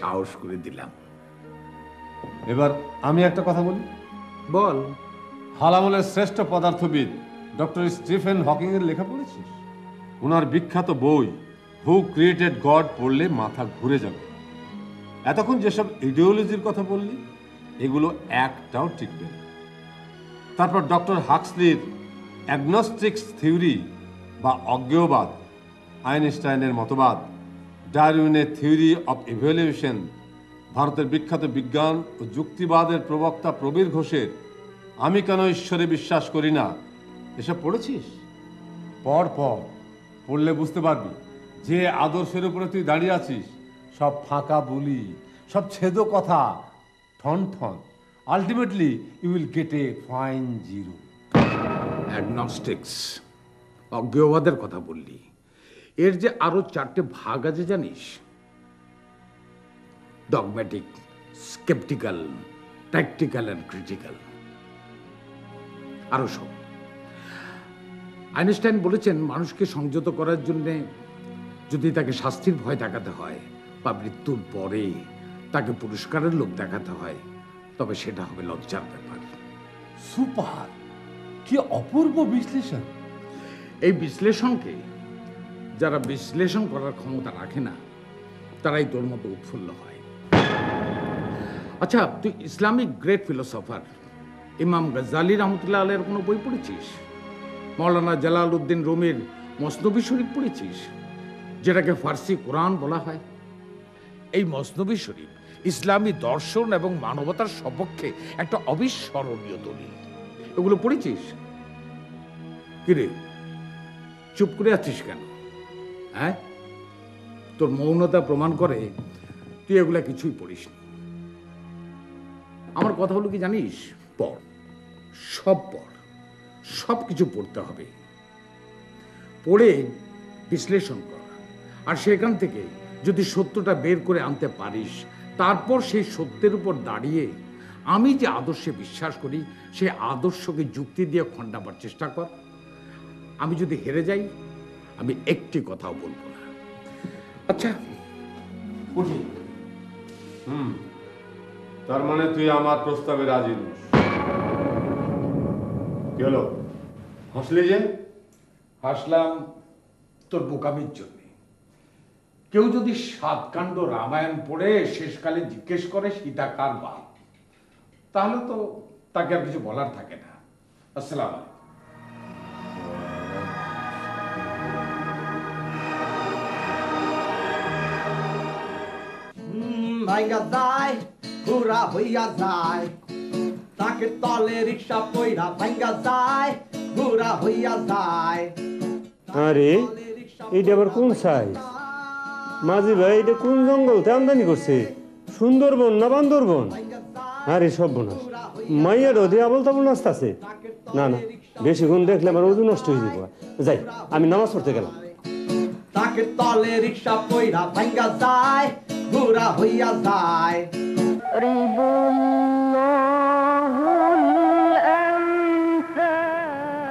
সাহস করে দিলাম। এবার আমি একটা কথা বলি। বল। হালামলের শ্রেষ্ঠ পদার্থবিদ ডক্টর স্টিফেন হকিং এর লেখা পড়েছিস? ওনার বিখ্যাত বই হু ক্রিয়েটেড গড পড়লে মাথা ঘুরে যাবে। এতক্ষণ যেসব ইডিওলজির কথা বললি এগুলো একটাও টিকবে না। তারপর ডক্টর হাক্সলির অ্যাগনস্টিক্স থিওরি বা অজ্ঞেয়বাদ, আইনস্টাইনের মতবাদ, ডারউইনের থিওরি অফ ইভ্যালুয়েশন, ভারতের বিখ্যাত বিজ্ঞান ও যুক্তিবাদের প্রবক্তা প্রবীর ঘোষের আমি কেন ঈশ্বরে বিশ্বাস করি না, এসব পড়েছিস? পড় পড়, পড়লে বুঝতে পারবি যে আদর্শের উপরে তুই দাঁড়িয়ে আছিস সব ফাঁকা বুলি, সব ছেদ কথা, ঠন ঠন। Ultimately you will get a fine zero. Agnostics, অজ্ঞেয়বাদের কথা বললি, এর যে আরো 4টে ভাগ আছে জানিস? Dogmatic, sceptical, practical and critical. আরো সব। আইনস্টাইন বলেছেন মানুষকে সংযত করার জন্য যদি তাকে শাস্তির ভয় দেখাতে হয় বা মৃত্যুর পরে তাকে পুরস্কারের লোভ দেখাতে হয় তবে সেটা হবে লজ্জার ব্যাপার। সুপার, কি অপূর্ব বিশ্লেষণ! এই বিশ্লেষণকে যারা বিশ্লেষণ করার ক্ষমতা রাখে না তারাই তোর মতো উৎফুল্ল হয়। আচ্ছা, তুই ইসলামিক গ্রেট ফিলোসফার ইমাম গজ্জালি রহমতুল্লাহ আলাইহির কোনো বই পড়েছিস? মৌলানা জালালউদ্দিন রুমির মসনবী শরীফ পড়েছিস, যেটাকে ফার্সি কোরআন বলা হয়? এই মসনবী শরীফ ইসলামী দর্শন এবং মানবতার সপক্ষে একটা অবিস্মরণীয় দলিল। এগুলো পড়েছিস? কিরে, চুপ করে আছিস কেন? হ্যাঁ, তোর মৌনতা প্রমাণ করে তুই এগুলা কিছুই পড়িসনি। আমার কথা হলো কি জানিস, পড়, সব পড়, সব কিছু পড়তে হবে। পড়ে বিশ্লেষণ কর, আর সেখান থেকে যদি সত্যটা বের করে আনতে পারিস তারপর সেই সত্যের উপর দাঁড়িয়ে আমি যে আদর্শে বিশ্বাস করি সেই আদর্শকে যুক্তি দিয়ে খণ্ডাবার চেষ্টা কর। আমি যদি হেরে যাই আমি একটি কথাও বলবো না। আচ্ছা, উঠি। তার মানে তুই আমার প্রস্তাবে রাজি নস? কি হলো, হাসলি যে? হাসলাম তোর বোকামির জন্য। কেউ যদি 7 কাণ্ড রামায়ণ পড়ে শেষকালে জিজ্ঞেস করে সীতা কার বাপ, তাহলে তো তাকে আর কিছু বলার থাকে না। আসসালাম আলাইকুম। ভাইয়া যায় পুরা হইয়া যায়, তাকে তলে রিক্সা পইরা ভাঙ্গা যায় পুরা হইয়া যায়। আরে এইটা আবার কোন সাইজ? মাঝি ভাই, এটা কোন জঙ্গলতে আমদানি করছে? সুন্দরবন না বান্দরবন? আরে সব বোনাস, মাইয়ার ওদের আবল তাবল নাচতেছে। না না, বেশিক্ষণ দেখলে আমার ওজন নষ্ট হয়ে যাবো। যাই, আমি নামাজ পড়তে গেলাম। তাকে তলে রিক্সা পইরা ভাঙ্গা যায় পুরা হইয়া যায়।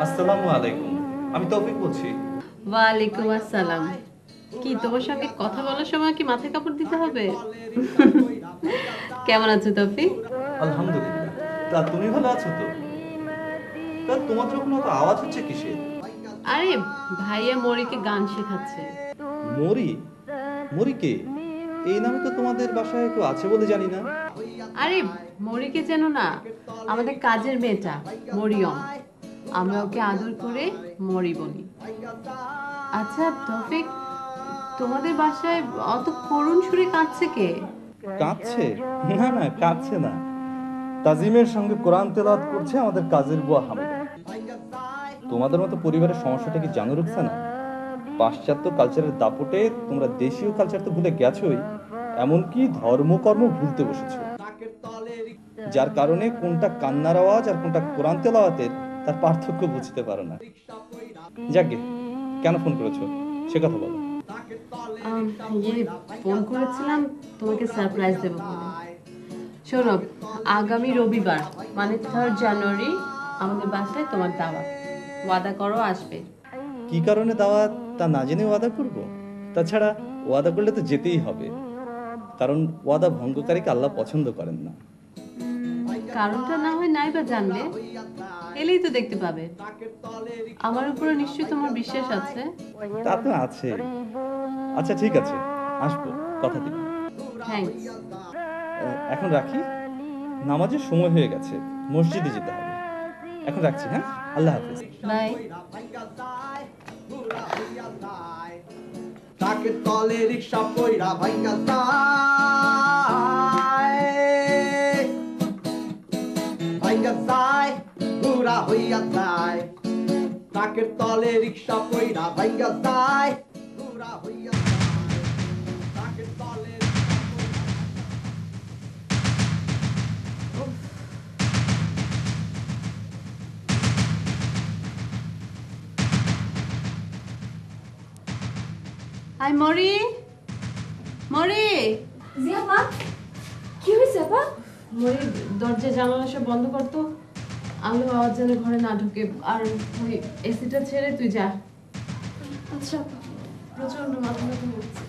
আসসালামু আলাইকুম, আমি তৌফিক বলছি। ওয়ালাইকুম আসসালাম। কি তোমার সঙ্গে কথা বলার সময় কি মাথায় কাপড় দিতে হবে? কেমন আছো তৌফিক? আলহামদুলিল্লাহ। তা তুমি ভালো আছো তো? তা তোমাদের ওখানে তো আওয়াজ হচ্ছে কিসের? আরে ভাইয়া মরিকে গান শেখাচ্ছে। মরি? মরি কে? এই নামে তো তোমাদের বাসায় কেউ আছে বলে জানি না। আরে মরিকে চেনো না? আমাদের কাজের মেয়েটা মরিয়ম, আমরা ওকে আদর করে মরি বলি। আচ্ছা তৌফিক, তোমাদের বাসায় অত করুণ সুরে কাঁদছে কে? কাঁদছে? না না, কাঁদছে না। তাজিমের সঙ্গে কোরআন তেলাওয়াত করছে আমাদের কাজের বুয়া হামিদা। তোমাদের মতো পরিবারের সমস্যাটা কি জানো রুকসানা? পাশ্চাত্য কালচারের দাপটে তোমরা দেশীয় কালচার তো ভুলে গেছোই, এমনকি ধর্মকর্ম ভুলতে বসেছো, যার কারণে কোনটা কান্নার আওয়াজ আর কোনটা কোরআন তেলাওয়াতের তার পার্থক্য বুঝতে পারো না। যাকে কেন ফোন করেছো সে কথা বলো। ফোন করেছিলাম তোমাকে সারপ্রাইজ দেবো বলে। শোনো, আগামী রবিবার মানে 3 জানুয়ারি আমাদের বাসায় তোমার দাওয়াত। ওয়াদা করো আসবে। কি কারণে দাওয়াত তা না জেনে ওয়াদা করব? তাছাড়া ওয়াদা করলে তো যেতেই হবে। কারণ ওয়াদা ভঙ্গকারীকে আল্লাহ পছন্দ করেন না। কারণটা না হয় নাই বা জানলে, এলেই তো দেখতে পাবে। আমার উপরে নিশ্চয়ই তোমার বিশ্বাস আছে। তা তো আছে। আচ্ছা ঠিক আছে, আসবো, কথা দিন। থ্যাঙ্কস। এখন রাখি, নামাজের সময় হয়ে গেছে, মসজিদে যেতে হবে। এখন রাখছি, হ্যাঁ, আল্লাহ হাফেজ। বাই। তাকে তলে রিক্সা পয়রা ভাঙ্গা যায়, ভাঙ্গা যায়, ঘুরা হইয়া যায়। তাকে তলে রিক্সা পয়রা ভাঙ্গা যায়, ঘুরা হইয়া যায়। তাকে তলে হাই মরি, মরি। জিয়া মা, কি হয়েছে আপা? মরি, দরজা জানালা সব বন্ধ করতো, আলো আওয়াজ যেন ঘরে না ঢুকে। আর ওই এসিটা ছেড়ে তুই যা। আচ্ছা আপা। প্রচন্ড মাথা ব্যথা হচ্ছে।